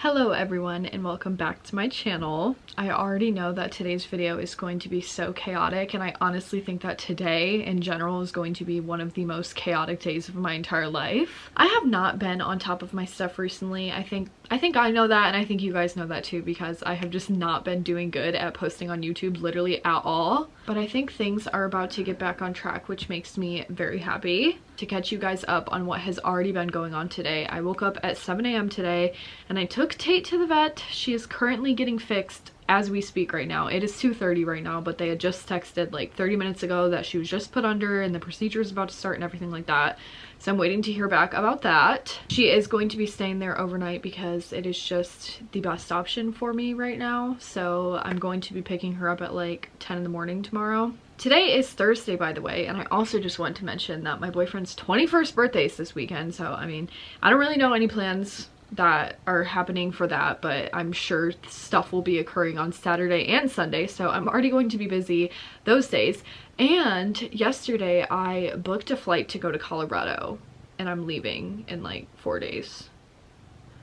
Hello everyone and welcome back to my channel. I already know that today's video is going to be so chaotic, and I honestly think that today in general is going to be one of the most chaotic days of my entire life. I have not been on top of my stuff recently. I think I know that, and I think you guys know that too, because I have just not been doing good at posting on YouTube literally at all. But I think things are about to get back on track, which makes me very happy. To catch you guys up on what has already been going on today, I woke up at 7 a.m. today and I took Tate to the vet. She is currently getting fixed as we speak right now. It is 2:30 right now, but they had just texted like 30 minutes ago that she was just put under and the procedure is about to start and everything like that. So I'm waiting to hear back about that. She is going to be staying there overnight because it is just the best option for me right now. So I'm going to be picking her up at like 10 in the morning tomorrow. Today is Thursday, by the way, and I also just want to mention that my boyfriend's 21st birthday is this weekend. So I mean, I don't really know any plans that are happening for that, but I'm sure stuff will be occurring on Saturday and Sunday, so I'm already going to be busy those days. And yesterday I booked a flight to go to Colorado, and I'm leaving in like 4 days.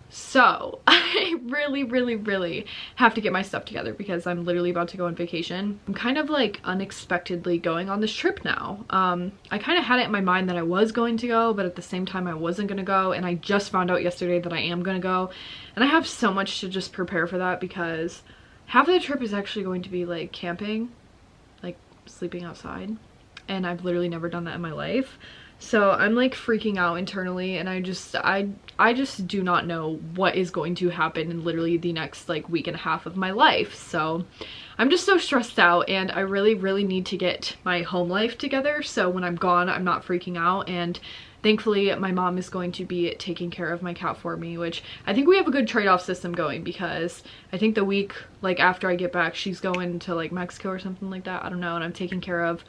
So I really have to get my stuff together because I'm literally about to go on vacation. I'm kind of like unexpectedly going on this trip now. I kind of had it in my mind that I was going to go, but at the same time I wasn't gonna go, and I just found out yesterday that I am gonna go, and I have so much to just prepare for that because half of the trip is actually going to be like camping, like sleeping outside, and I've literally never done that in my life. So I'm like freaking out internally, and I just do not know what is going to happen in literally the next like week and a half of my life. So I'm just so stressed out, and I really need to get my home life together so when I'm gone I'm not freaking out. And thankfully my mom is going to be taking care of my cat for me, which I think we have a good trade-off system going, because I think the week like after I get back she's going to like Mexico or something like that, I don't know, and I'm taking care of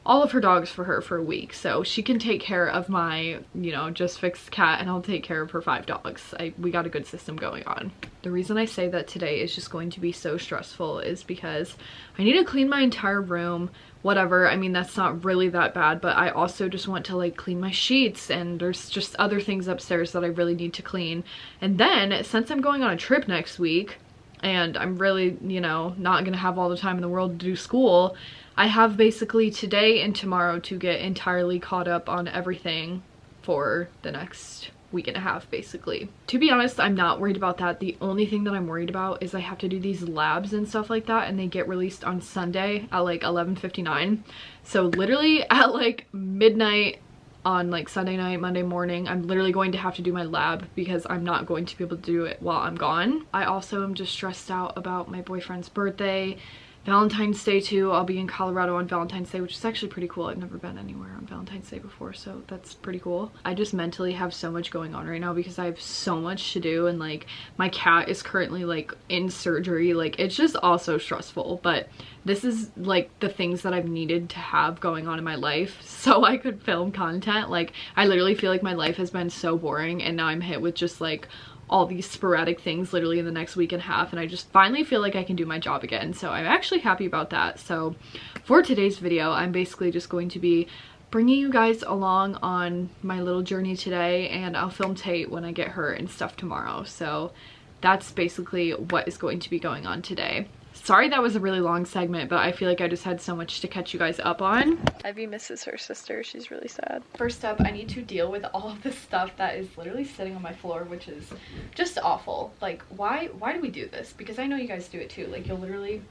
all of her dogs for her for a week, so she can take care of my, you know, just fixed cat, and I'll take care of her 5 dogs. We got a good system going on. The reason I say that today is just going to be so stressful is because I need to clean my entire room. Whatever, I mean, that's not really that bad, but I also just want to like clean my sheets, and there's just other things upstairs that I really need to clean. And then since I'm going on a trip next week and I'm really, you know, not gonna have all the time in the world to do school, I have basically today and tomorrow to get entirely caught up on everything for the next week and a half, basically. To be honest, I'm not worried about that. The only thing that I'm worried about is I have to do these labs and stuff like that, and they get released on Sunday at like 11:59. So literally at like midnight on like Sunday night, Monday morning, I'm literally going to have to do my lab because I'm not going to be able to do it while I'm gone. I also am just stressed out about my boyfriend's birthday. Valentine's Day too. I'll be in Colorado on Valentine's Day, which is actually pretty cool. I've never been anywhere on Valentine's Day before, so that's pretty cool. I just mentally have so much going on right now because I have so much to do, and like my cat is currently like in surgery. Like it's just all so stressful, but this is like the things that I've needed to have going on in my life so I could film content. Like I literally feel like my life has been so boring, and now I'm hit with just like all these sporadic things literally in the next week and a half, and I just finally feel like I can do my job again. So I'm actually happy about that. So for today's video, I'm basically just going to be bringing you guys along on my little journey today, and I'll film Tate when I get her and stuff tomorrow. So that's basically what is going to be going on today. Sorry that was a really long segment, but I feel like I just had so much to catch you guys up on. Ivy misses her sister. She's really sad. First up, I need to deal with all of this stuff that is literally sitting on my floor, which is just awful. Like, why do we do this? Because I know you guys do it too. Like, you'll literally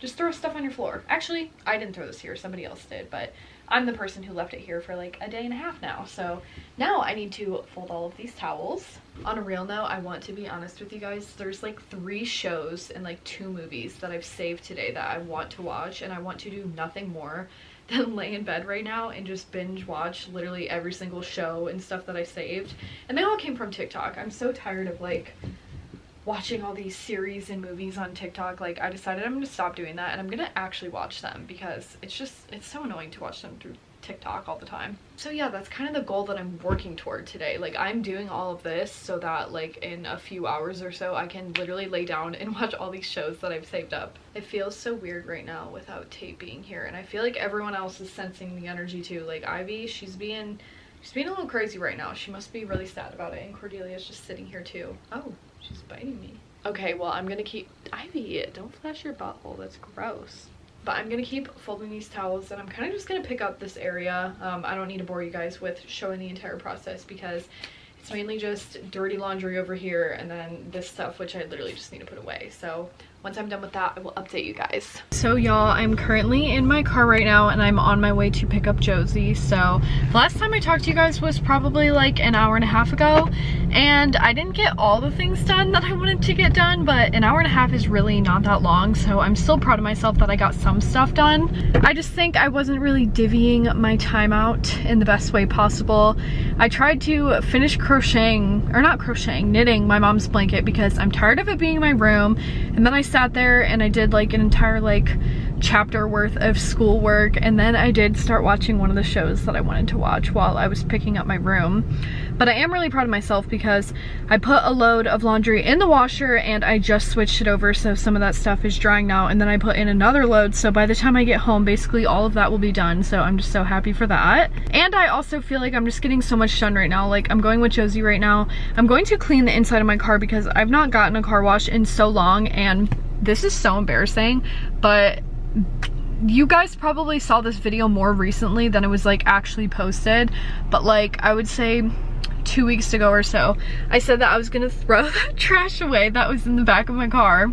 just throw stuff on your floor. Actually, I didn't throw this here. Somebody else did, but I'm the person who left it here for like a day and a half now. So now I need to fold all of these towels. On a real note, I want to be honest with you guys. There's like 3 shows and like 2 movies that I've saved today that I want to watch, and I want to do nothing more than lay in bed right now and just binge watch literally every single show and stuff that I saved. And they all came from TikTok. I'm so tired of like watching all these series and movies on TikTok. Like I decided I'm gonna stop doing that, and I'm gonna actually watch them because it's so annoying to watch them through TikTok all the time. So yeah, that's kind of the goal that I'm working toward today. Like I'm doing all of this so that like in a few hours or so I can literally lay down and watch all these shows that I've saved up. It feels so weird right now without Tate being here, and I feel like everyone else is sensing the energy too. Like Ivy, she's being a little crazy right now. She must be really sad about it, and Cordelia's just sitting here too. Oh, She's biting me. Okay, well, I'm gonna keep, Ivy, don't flash your butthole, that's gross. But I'm gonna keep folding these towels, and I'm kind of just gonna pick up this area. I don't need to bore you guys with showing the entire process because it's mainly just dirty laundry over here and then this stuff, which I literally just need to put away. So once I'm done with that, I will update you guys. So y'all, I'm currently in my car right now and I'm on my way to pick up Josie. So the last time I talked to you guys was probably like an hour and a half ago, and I didn't get all the things done that I wanted to get done, but an hour and a half is really not that long, so I'm still proud of myself that I got some stuff done. I just think I wasn't really divvying my time out in the best way possible. I tried to finish crocheting, or not crocheting, knitting my mom's blanket because I'm tired of it being in my room, and then I sat there and I did like an entire like chapter worth of schoolwork, and then I did start watching one of the shows that I wanted to watch while I was picking up my room. But I am really proud of myself because I put a load of laundry in the washer and I just switched it over, so some of that stuff is drying now, and then I put in another load, so by the time I get home basically all of that will be done, so I'm just so happy for that. And I also feel like I'm just getting so much done right now. Like, I'm going with Josie right now. I'm going to clean the inside of my car because I've not gotten a car wash in so long, and this is so embarrassing, but you guys probably saw this video more recently than it was like actually posted, but like I would say 2 weeks ago or so, I said that I was gonna throw that trash away that was in the back of my car,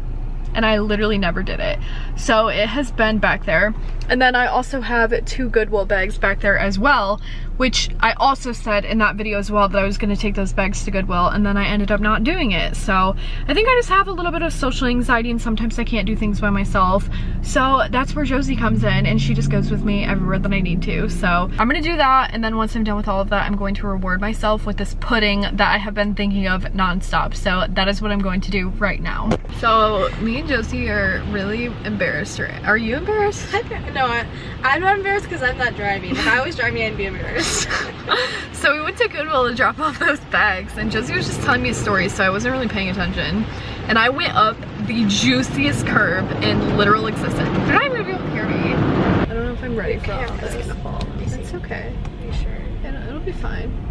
and I literally never did it. So it has been back there. And then I also have 2 Goodwill bags back there as well, which I also said in that video as well that I was gonna take those bags to Goodwill, and then I ended up not doing it. So I think I just have a little bit of social anxiety and sometimes I can't do things by myself. So that's where Josie comes in, and she just goes with me everywhere that I need to. So I'm gonna do that, and then once I'm done with all of that, I'm going to reward myself with this pudding that I have been thinking of nonstop. So that is what I'm going to do right now. So me and Josie are really embarrassed. Are you embarrassed? No, I'm not embarrassed because I'm not driving. If I was driving, I'd be embarrassed. So we went to Goodwill to drop off those bags, and Josie was just telling me a story, so I wasn't really paying attention. And I went up the juiciest curb in literal existence. They're not even gonna be able to hear me. I don't know if I'm ready for all this. It's gonna fall. It's okay. Are you sure? It'll be fine.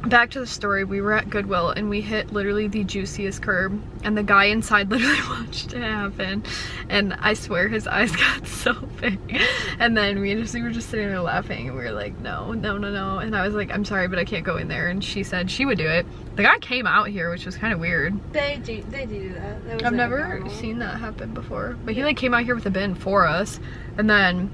Back to the story, we were at Goodwill and we hit literally the juiciest curb, and the guy inside literally watched it happen, and I swear his eyes got so big. And then we were just sitting there laughing, and we were like, no, and I was like, I'm sorry, but I can't go in there, and she said she would do it. The guy came out here, which was kind of weird. They do that. I've never seen that happen before, but he like came out here with a bin for us, and then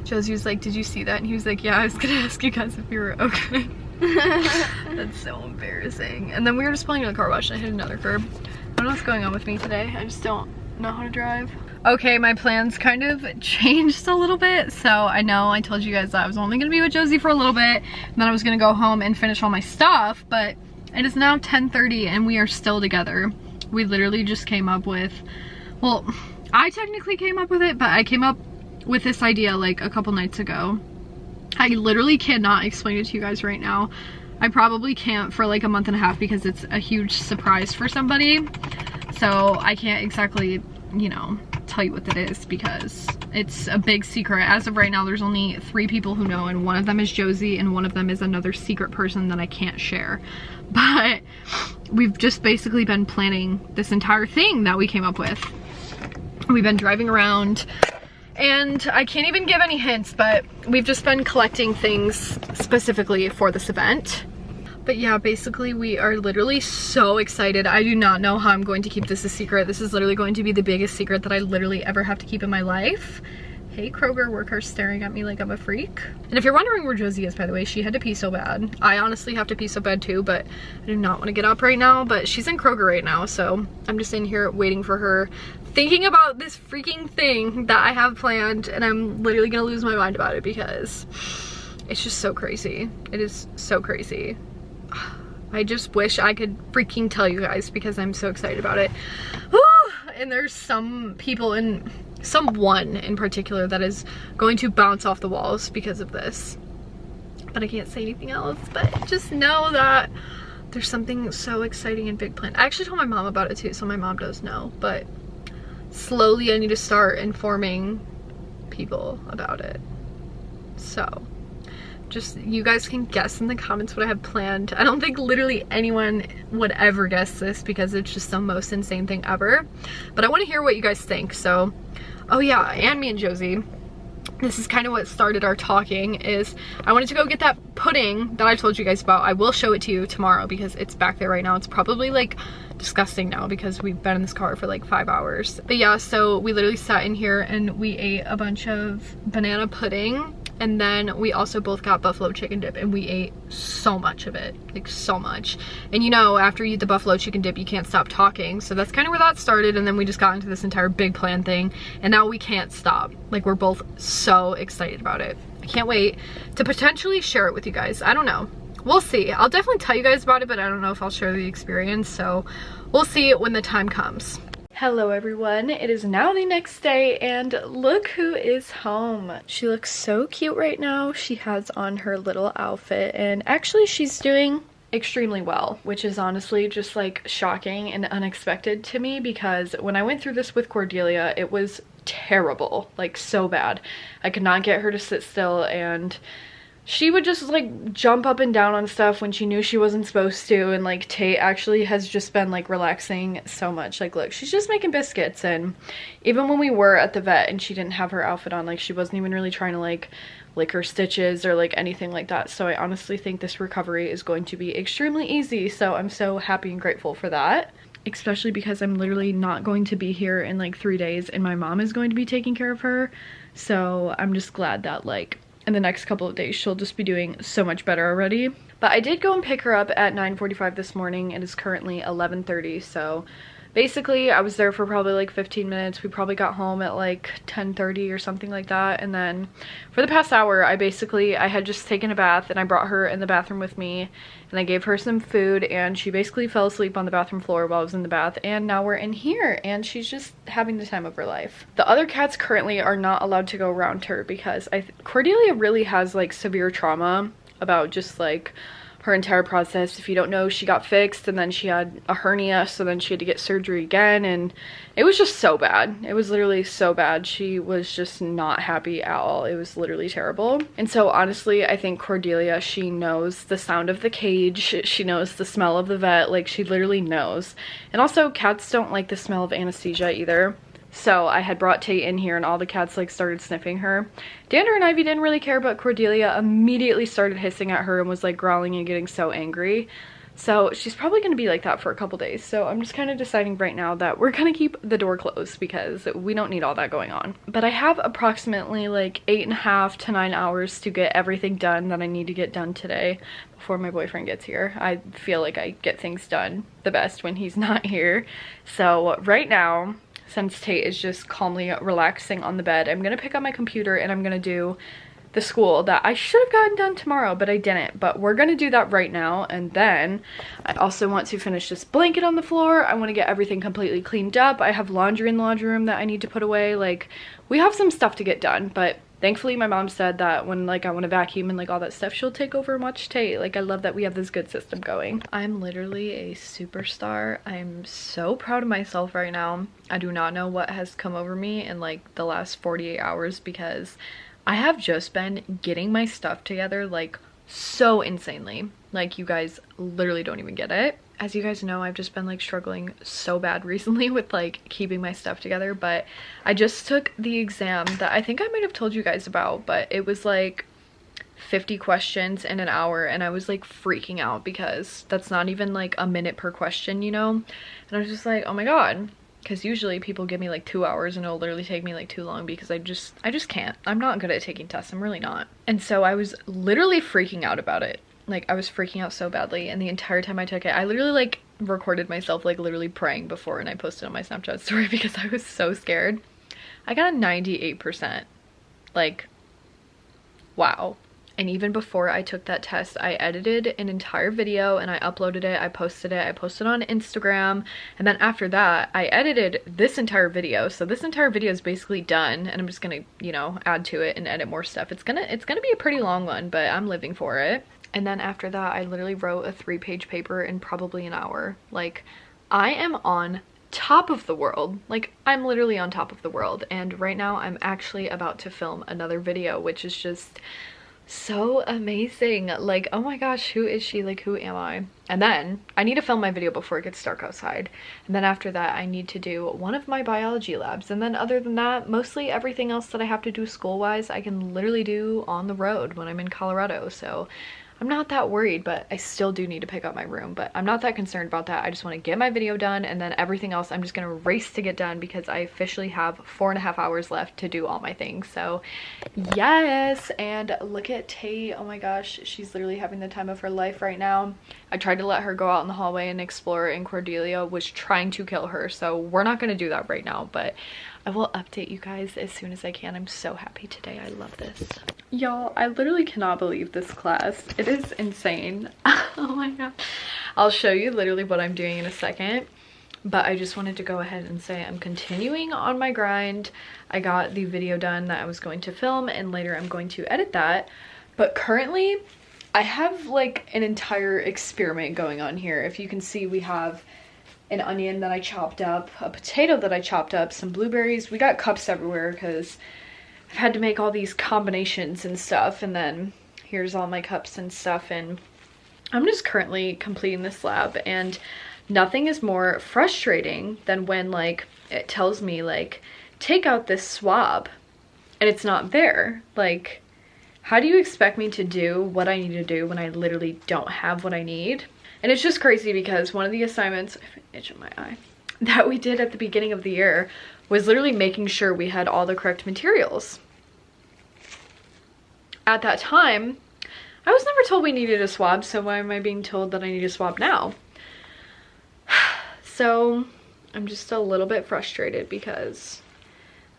Josie was like, did you see that? And he was like, yeah, I was gonna ask you guys if you were okay. That's so embarrassing. And then we were just pulling in the car wash and I hit another curb. I don't know what's going on with me today. I just don't know how to drive. Okay, my plans kind of changed a little bit. So I know I told you guys that I was only gonna be with Josie for a little bit, and then I was gonna go home and finish all my stuff, but it is now 10:30 and we are still together. We literally just came up with, well, I technically came up with it, but I came up with this idea like a couple nights ago. I literally cannot explain it to you guys right now. I probably can't for like a month and a half because it's a huge surprise for somebody. So I can't exactly, you know, tell you what that is because it's a big secret. As of right now, there's only 3 people who know, and one of them is Josie and one of them is another secret person that I can't share. But we've just basically been planning this entire thing that we came up with. We've been driving around, and I can't even give any hints, but we've just been collecting things specifically for this event. But yeah, basically we are literally so excited. I do not know how I'm going to keep this a secret. This is literally going to be the biggest secret that I literally ever have to keep in my life. Hey Kroger worker staring at me like I'm a freak. And if you're wondering where Josie is, by the way, she had to pee so bad. I honestly have to pee so bad too, but I do not want to get up right now. But she's in Kroger right now, so I'm just in here waiting for her, thinking about this freaking thing that I have planned, and I'm literally gonna lose my mind about it because it's just so crazy. It is so crazy. I just wish I could freaking tell you guys because I'm so excited about it. And there's some people in, someone in particular that is going to bounce off the walls because of this. But I can't say anything else, but just know that there's something so exciting and big planned. I actually told my mom about it too, so my mom does know, but slowly I need to start informing people about it. So Just, you guys can guess in the comments what I have planned. I don't think literally anyone would ever guess this because it's just the most insane thing ever. But I want to hear what you guys think. So, oh yeah, and me and Josie, this is kind of what started our talking, is I wanted to go get that pudding that I told you guys about. I will show it to you tomorrow because it's back there right now. It's probably like disgusting now because we've been in this car for like 5 hours. But yeah, so we literally sat in here and we ate a bunch of banana pudding, and then we also both got buffalo chicken dip, and we ate so much of it, like so much. And you know, after you eat the buffalo chicken dip, you can't stop talking. So that's kind of where that started, and then we just got into this entire big plan thing, and now we can't stop. Like, we're both so excited about it. I can't wait to potentially share it with you guys. I don't know. We'll see. I'll definitely tell you guys about it, but I don't know if I'll share the experience, so we'll see when the time comes. Hello everyone, it is now the next day and look who is home. She looks so cute right now. She has on her little outfit and actually she's doing extremely well, which is honestly just like shocking and unexpected to me because when I went through this with Cordelia, it was terrible, like so bad. I could not get her to sit still and she would just like jump up and down on stuff when she knew she wasn't supposed to, and like Tate actually has just been like relaxing so much. Like, look, she's just making biscuits, and even when we were at the vet and she didn't have her outfit on, like she wasn't even really trying to like lick her stitches or like anything like that. So I honestly think this recovery is going to be extremely easy, so I'm so happy and grateful for that, especially because I'm literally not going to be here in like 3 days and my mom is going to be taking care of her. So I'm just glad that like in the next couple of days she'll just be doing so much better already. But I did go and pick her up at 9:45 this morning. It is currently 11:30, so basically I was there for probably like 15 minutes. We probably got home at like 10:30 or something like that, and then for the past hour I had just taken a bath and I brought her in the bathroom with me and I gave her some food, and she basically fell asleep on the bathroom floor while I was in the bath, and now we're in here and she's just having the time of her life. The other cats currently are not allowed to go around her because Cordelia really has like severe trauma about just like her entire process. If you don't know, she got fixed and then she had a hernia, so then she had to get surgery again, and it was just so bad. It was literally so bad. She was just not happy at all. It was literally terrible. And so honestly, I think Cordelia, she knows the sound of the cage, she knows the smell of the vet, like she literally knows. And also cats don't like the smell of anesthesia either. So I had brought Tate in here and all the cats like started sniffing her. Dander and Ivy didn't really care, but Cordelia immediately started hissing at her and was like growling and getting so angry. So she's probably going to be like that for a couple days. So I'm just kind of deciding right now that we're going to keep the door closed because we don't need all that going on. But I have approximately like 8.5 to 9 hours to get everything done that I need to get done today before my boyfriend gets here. I feel like I get things done the best when he's not here. So right now, since Tate is just calmly relaxing on the bed, I'm gonna pick up my computer and I'm gonna do the school that I should have gotten done tomorrow, but I didn't. But we're gonna do that right now, and then I also want to finish this blanket on the floor. I want to get everything completely cleaned up. I have laundry in the laundry room that I need to put away. Like, we have some stuff to get done, but thankfully my mom said that when like I want to vacuum and like all that stuff, she'll take over and watch Tate. Like, I love that we have this good system going. I'm literally a superstar. I'm so proud of myself right now. I do not know what has come over me in like the last 48 hours because I have just been getting my stuff together like so insanely. Like, you guys literally don't even get it. As you guys know, I've just been like struggling so bad recently with like keeping my stuff together, but I just took the exam that I think I might have told you guys about, but it was like 50 questions in an hour, and I was like freaking out because that's not even like a minute per question, you know? And I was just like, oh my god, because usually people give me like 2 hours and it'll literally take me like too long because I just can't. I'm not good at taking tests. I'm really not. And so I was literally freaking out about it. Like, I was freaking out so badly, and the entire time I took it, I literally like recorded myself like literally praying before, and I posted on my Snapchat story because I was so scared. I got a 98%. Like, wow. And even before I took that test, I edited an entire video and I uploaded it. I posted on Instagram, and then after that I edited this entire video. So this entire video is basically done, and I'm just gonna, you know, add to it and edit more stuff. It's gonna be a pretty long one, but I'm living for it. And then after that, I literally wrote a 3-page paper in probably an hour. Like, I am on top of the world. Like, I'm literally on top of the world. And right now I'm actually about to film another video, which is just So amazing. Like, oh my gosh, who is she? Like, who am I? And then I need to film my video before it gets dark outside. And then after that, I need to do one of my biology labs. And then other than that, mostly everything else that I have to do school-wise, I can literally do on the road when I'm in Colorado. So I'm not that worried, but I still do need to pick up my room, but I'm not that concerned about that. I just want to get my video done, and then everything else I'm just gonna race to get done because I officially have 4.5 hours left to do all my things. So yes, and look at Tate. Oh my gosh, she's literally having the time of her life right now. I tried to let her go out in the hallway and explore, and Cordelia was trying to kill her, so we're not gonna do that right now, but I will update you guys as soon as I can. I'm so happy today. I love this. Y'all, I literally cannot believe this class. It is insane. Oh my god. I'll show you literally what I'm doing in a second, but I just wanted to go ahead and say I'm continuing on my grind. I got the video done that I was going to film, and later I'm going to edit that. But currently, I have like an entire experiment going on here. If you can see, we have an onion that I chopped up, a potato that I chopped up, some blueberries. We got cups everywhere because I've had to make all these combinations and stuff, and then here's all my cups and stuff, and I'm just currently completing this lab, and nothing is more frustrating than when like it tells me like take out this swab and it's not there. Like, how do you expect me to do what I need to do when I literally don't have what I need? And it's just crazy because one of the assignments, itch in my eye, that we did at the beginning of the year was literally making sure we had all the correct materials. At that time, I was never told we needed a swab, so why am I being told that I need a swab now? So I'm just a little bit frustrated because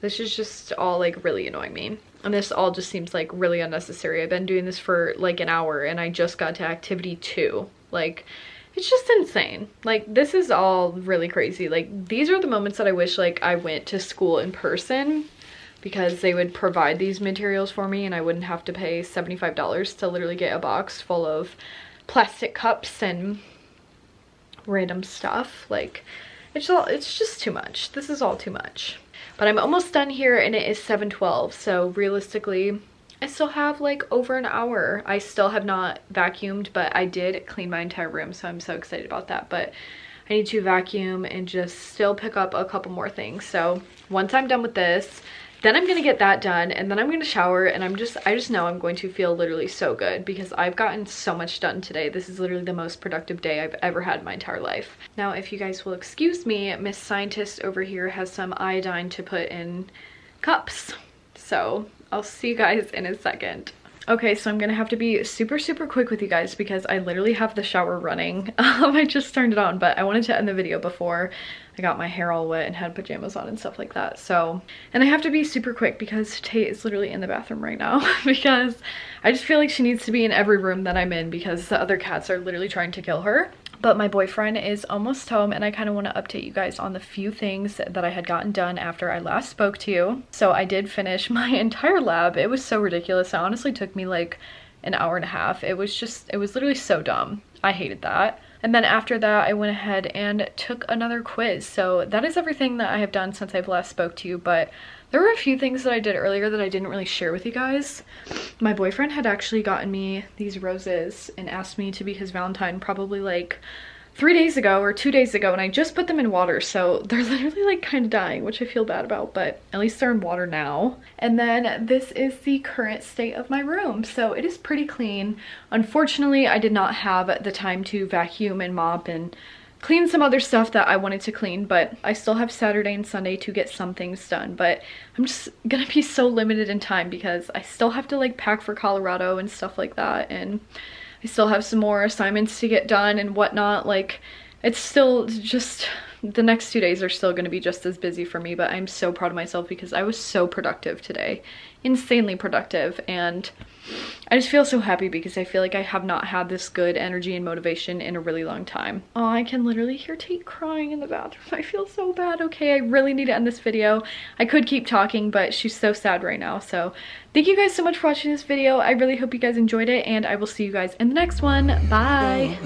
this is just all like really annoying me. And this all just seems like really unnecessary. I've been doing this for like an hour and I just got to activity 2. Like, it's just insane. Like, this is all really crazy. Like, these are the moments that I wish like I went to school in person, because they would provide these materials for me and I wouldn't have to pay $75 to literally get a box full of plastic cups and random stuff. Like, it's just too much. This is all too much. But I'm almost done here and it is 7:12, so realistically I still have like over an hour. I still have not vacuumed, but I did clean my entire room, so I'm so excited about that. But I need to vacuum and just still pick up a couple more things. So once I'm done with this, then I'm gonna get that done, and then I'm gonna shower, and I just know I'm going to feel literally so good because I've gotten so much done today. This is literally the most productive day I've ever had in my entire life. Now, if you guys will excuse me, Miss Scientist over here has some iodine to put in cups. So I'll see you guys in a second. Okay, so I'm gonna have to be super quick with you guys because I literally have the shower running. I just turned it on, but I wanted to end the video before I got my hair all wet and had pajamas on and stuff like that. So, and I have to be super quick because Tate is literally in the bathroom right now because I just feel like she needs to be in every room that I'm in because the other cats are literally trying to kill her. But my boyfriend is almost home and I kind of want to update you guys on the few things that I had gotten done after I last spoke to you. So I did finish my entire lab. It was so ridiculous. It honestly took me like an hour and a half. It was literally so dumb. I hated that. And then after that, I went ahead and took another quiz. So that is everything that I have done since I've last spoke to you. But there were a few things that I did earlier that I didn't really share with you guys. My boyfriend had actually gotten me these roses and asked me to be his Valentine probably like 3 days ago or 2 days ago, and I just put them in water, so they're literally like kind of dying, which I feel bad about, but at least they're in water now. And then this is the current state of my room, so it is pretty clean. Unfortunately, I did not have the time to vacuum and mop and clean some other stuff that I wanted to clean, but I still have Saturday and Sunday to get some things done. But I'm just gonna be so limited in time because I still have to like pack for Colorado and stuff like that, and I still have some more assignments to get done and whatnot. Like, it's still just, the next 2 days are still going to be just as busy for me, but I'm so proud of myself because I was so productive today. Insanely productive, and I just feel so happy because I feel like I have not had this good energy and motivation in a really long time. Oh, I can literally hear Tate crying in the bathroom. I feel so bad. Okay, I really need to end this video. I could keep talking, but she's so sad right now. So thank you guys so much for watching this video. I really hope you guys enjoyed it, and I will see you guys in the next one. Bye.